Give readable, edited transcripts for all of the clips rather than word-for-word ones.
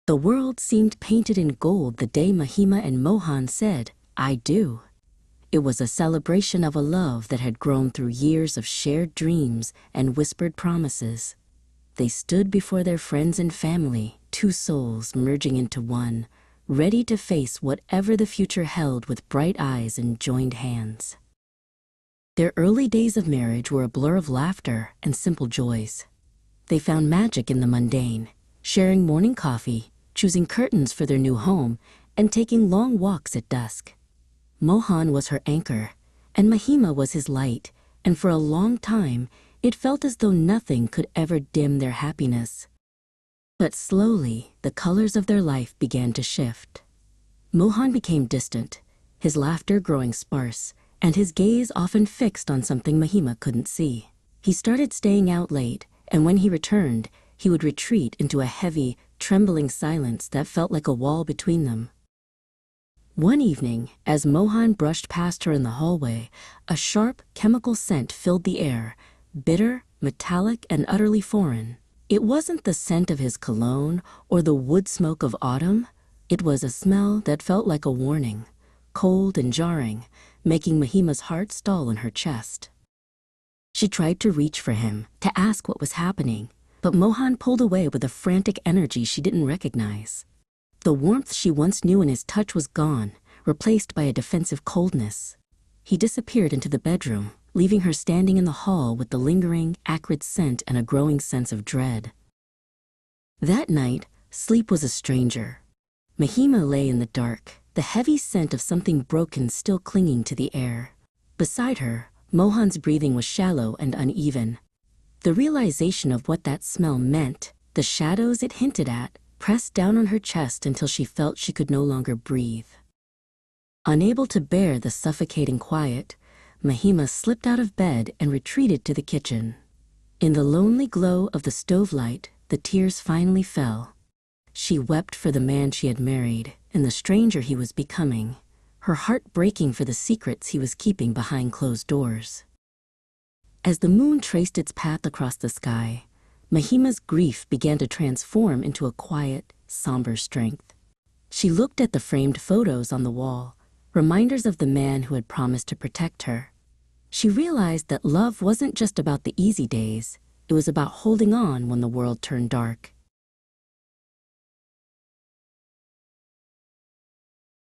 The world seemed painted in gold the day Mahima and Mohan said, "I do." It was a celebration of a love that had grown through years of shared dreams and whispered promises. They stood before their friends and family, two souls merging into one, ready to face whatever the future held with bright eyes and joined hands. Their early days of marriage were a blur of laughter and simple joys. They found magic in the mundane, sharing morning coffee, choosing curtains for their new home, and taking long walks at dusk. Mohan was her anchor, and Mahima was his light, and for a long time, it felt as though nothing could ever dim their happiness. But slowly, the colors of their life began to shift. Mohan became distant, his laughter growing sparse, and his gaze often fixed on something Mahima couldn't see. He started staying out late, and when he returned, he would retreat into a heavy, trembling silence that felt like a wall between them. One evening, as Mohan brushed past her in the hallway, a sharp, chemical scent filled the air, bitter, metallic, and utterly foreign. It wasn't the scent of his cologne or the wood smoke of autumn. It was a smell that felt like a warning, cold and jarring, making Mahima's heart stall in her chest. She tried to reach for him, to ask what was happening, but Mohan pulled away with a frantic energy she didn't recognize. The warmth she once knew in his touch was gone, replaced by a defensive coldness. He disappeared into the bedroom, leaving her standing in the hall with the lingering, acrid scent and a growing sense of dread. That night, sleep was a stranger. Mahima lay in the dark, the heavy scent of something broken still clinging to the air. Beside her, Mohan's breathing was shallow and uneven. The realization of what that smell meant, the shadows it hinted at, pressed down on her chest until she felt she could no longer breathe. Unable to bear the suffocating quiet, Mahima slipped out of bed and retreated to the kitchen. In the lonely glow of the stove light, the tears finally fell. She wept for the man she had married and the stranger he was becoming, her heart breaking for the secrets he was keeping behind closed doors. As the moon traced its path across the sky, Mahima's grief began to transform into a quiet, somber strength. She looked at the framed photos on the wall, reminders of the man who had promised to protect her. She realized that love wasn't just about the easy days, it was about holding on when the world turned dark.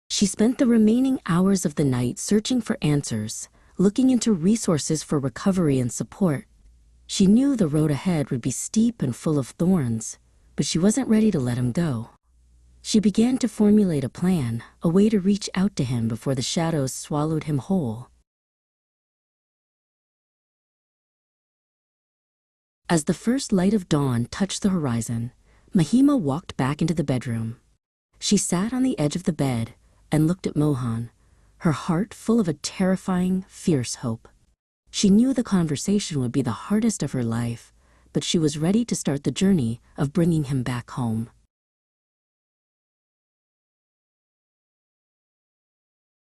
She spent the remaining hours of the night searching for answers, looking into resources for recovery and support. She knew the road ahead would be steep and full of thorns, but she wasn't ready to let him go. She began to formulate a plan, a way to reach out to him before the shadows swallowed him whole. As the first light of dawn touched the horizon, Mahima walked back into the bedroom. She sat on the edge of the bed and looked at Mohan, her heart full of a terrifying, fierce hope. She knew the conversation would be the hardest of her life, but she was ready to start the journey of bringing him back home.